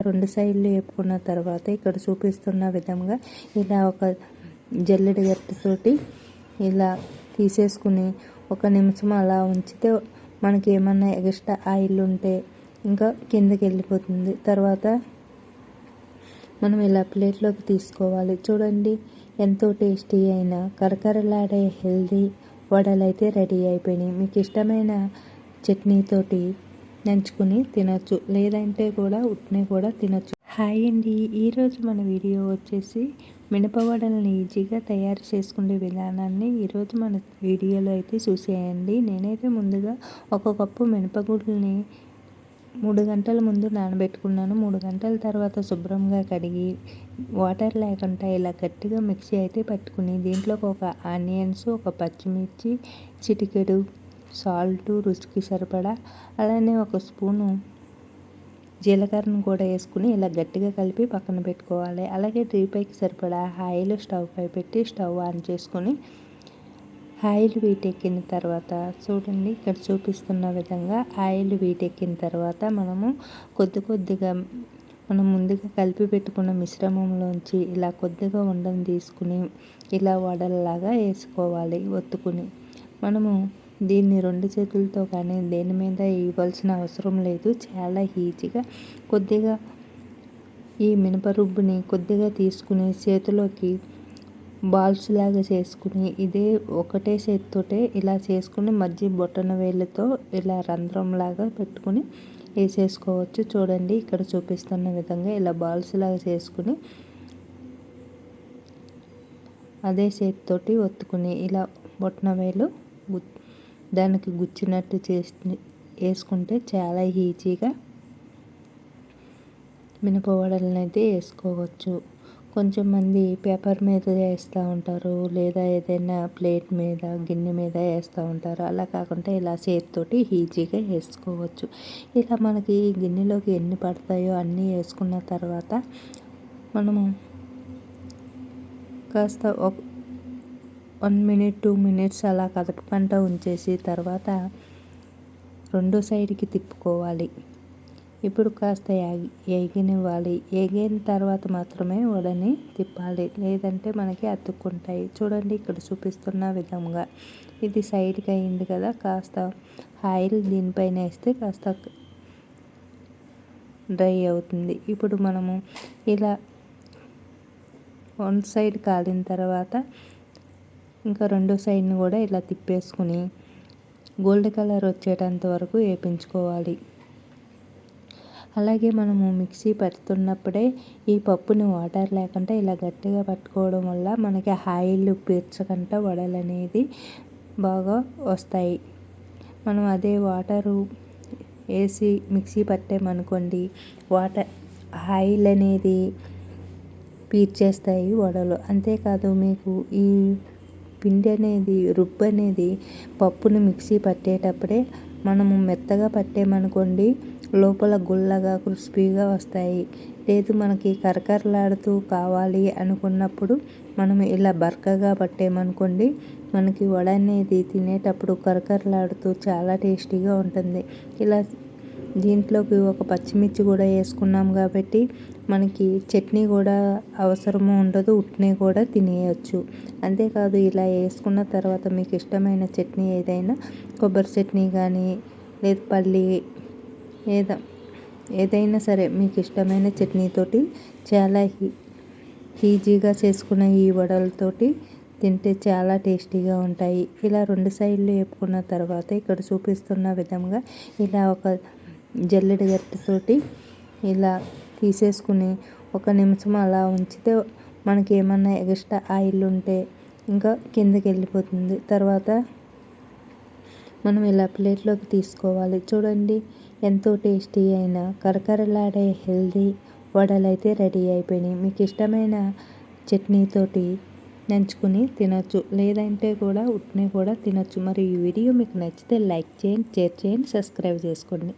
రెండు సైడ్లు వేపుకున్న తర్వాత ఇక్కడ చూపిస్తున్న విధంగా ఇలా ఒక జల్లెడ గరిటెతోటి ఇలా తీసేసుకుని 1 నిమిషం అలా ఉంచితే మనకి ఏమన్నా ఎక్స్ట్రా ఆయిల్ ఉంటే ఇంకా కిందకి వెళ్ళిపోతుంది. తర్వాత మనం ఇలా ప్లేట్లోకి తీసుకోవాలి. చూడండి ఎంతో టేస్టీ అయిన కరకరలాడే హెల్దీ వడలు అయితే రెడీ అయిపోయినాయి. మీకు ఇష్టమైన చట్నీతోటి నంచుకుని తినచ్చు, లేదంటే కూడా ఉట్నే కూడా తినచ్చు. హాయ్ అండి, ఈరోజు మన వీడియో వచ్చేసి మినపవడల్ని ఈజీగా తయారు చేసుకునే విధానాన్ని ఈరోజు మన వీడియోలో అయితే చూసేయండి. నేనైతే ముందుగా 1 కప్పు మినపగుళ్ళని 3 గంటల ముందు నానబెట్టుకున్నాను. 3 గంటల తర్వాత శుభ్రంగా కడిగి వాటర్ లేకుండా ఇలా గట్టిగా మిక్సీ అయితే పట్టుకుని దీంట్లోకి 1 ఆనియన్స్, 1 పచ్చిమిర్చి, చిటికెడు సాల్ట్ రుచికి సరిపడా, అలానే 1 స్పూను జీలకర్రను కూడా వేసుకుని ఇలా గట్టిగా కలిపి పక్కన పెట్టుకోవాలి. అలాగే టీపైకి సరిపడా ఆయిల్ స్టవ్ పై పెట్టి స్టవ్ ఆన్ చేసుకొని ఆయిల్ వీటెక్కిన తర్వాత చూడండి ఇక్కడ చూపిస్తున్న విధంగా ఆయిల్ వీటెక్కిన తర్వాత మనము కొద్దిగా మనం ముందుగా కలిపి పెట్టుకున్న మిశ్రమంలోంచి ఇలా కొద్దిగా ఉండని తీసుకుని ఇలా వడల్లాగా వేసుకోవాలి. ఒత్తుకుని మనము దీన్ని 2 చేతులతో కానీ దేని మీద ఇవ్వాల్సిన అవసరం లేదు. చాలా ఈజీగా కొద్దిగా ఈ మినపరుబ్బుని కొద్దిగా తీసుకుని చేతిలోకి బాల్స్ లాగా చేసుకుని ఇదే ఒకటే చేతితోటే ఇలా చేసుకుని మధ్య బొటన వేళ్ళతో ఇలా రంధ్రంలాగా పెట్టుకుని వేసేసుకోవచ్చు. చూడండి ఇక్కడ చూపిస్తున్న విధంగా ఇలా బాల్స్ లాగా చేసుకుని అదే చేతితోటి ఒత్తుకుని ఇలా బొటన వేలు దానికి గుచ్చినట్టు చేసి వేసుకుంటే చాలా ఈజీగా మినపవడలను అయితే వేసుకోవచ్చు. కొంచెం మంది పేపర్ మీద వేస్తూ ఉంటారు, లేదా ఏదైనా ప్లేట్ మీద గిన్నె మీద వేస్తూ ఉంటారు. అలా కాకుండా ఇలా చేతితోటి ఈజీగా వేసుకోవచ్చు. ఇలా మనకి గిన్నెలోకి ఎన్ని పడతాయో అన్నీ వేసుకున్న తర్వాత మనము కాస్త 1 మినిట్ 2 మినిట్స్ అలా కదపకుండా ఉంచేసి తర్వాత రెండో సైడ్కి తిప్పుకోవాలి. ఇప్పుడు కాస్త ఏగనివ్వాలి. ఏగిన తర్వాత మాత్రమే వడని తిప్పాలి, లేదంటే మనకి అతుక్కుంటాయి. చూడండి ఇక్కడ చూపిస్తున్న విధంగా ఇది సైడ్కి అయింది కదా, కాస్త ఆయిల్ దీనిపైన వేస్తే కాస్త డ్రై అవుతుంది. ఇప్పుడు మనము ఇలా 1 సైడ్ కాలిన తర్వాత ఇంకా రెండో సైడ్ని కూడా ఇలా తిప్పేసుకుని గోల్డ్ కలర్ వచ్చేటంత వరకు వేయించుకోవాలి. అలాగే మనము మిక్సీ పడుతున్నప్పుడే ఈ పప్పుని వాటర్ లేకుండా ఇలా గట్టిగా పట్టుకోవడం వల్ల మనకి ఆయిల్ పీల్చకుండా వడలు అనేది బాగా వస్తాయి. మనం అదే వాటరు వేసి మిక్సీ పట్టామనుకోండి, ఆయిల్ అనేది పీల్చేస్తాయి వడలు. అంతేకాదు మీకు ఈ పిండి అనేది రుబ్బు అనేది పప్పును మిక్సీ పట్టేటప్పుడే మనము మెత్తగా పట్టామనుకోండి, లోపల గుల్లగా క్రిస్పీగా వస్తాయి. లేదు మనకి కరకరలాడుతూ కావాలి అనుకున్నప్పుడు మనం ఇలా బరకగా పట్టామనుకోండి, మనకి వడ అనేది తినేటప్పుడు కరకరలాడుతూ చాలా టేస్టీగా ఉంటుంది. ఇలా దీంట్లోకి 1 పచ్చిమిర్చి కూడా వేసుకున్నాం కాబట్టి మనకి చట్నీ కూడా అవసరము ఉండదు, ఉట్నే కూడా తినేయచ్చు. అంతేకాదు ఇలా వేసుకున్న తర్వాత మీకు ఇష్టమైన చట్నీ ఏదైనా కొబ్బరి చట్నీ కానీ లేదు పల్లి ఏదైనా సరే మీకు ఇష్టమైన చట్నీతోటి చాలా ఈజీగా చేసుకున్న ఈ వడలతోటి తింటే చాలా టేస్టీగా ఉంటాయి. ఇలా 2 సైడ్లు వేపుకున్న తర్వాత ఇక్కడ చూపిస్తున్న విధంగా ఇలా ఒక జల్లెడ గరిటెతోటి ఇలా తీసేసుకుని 1 నిమిషం అలా ఉంచితే మనకి ఏమన్నా ఎక్స్ట్రా ఆయిల్ ఉంటే ఇంకా కిందకి వెళ్ళిపోతుంది. తర్వాత మనం ఇలా ప్లేట్లోకి తీసుకోవాలి. చూడండి ఎంతో టేస్టీ అయిన కరకరలాడే హెల్దీ వడలు అయితే రెడీ అయిపోయినాయి. మీకు ఇష్టమైన చట్నీతోటి నంచుకుని తినచ్చు, లేదంటే కూడా ఉట్నే కూడా తినచ్చు. మరి ఈ వీడియో మీకు నచ్చితే లైక్ చేయండి, షేర్ చేయండి, సబ్స్క్రైబ్ చేసుకోండి.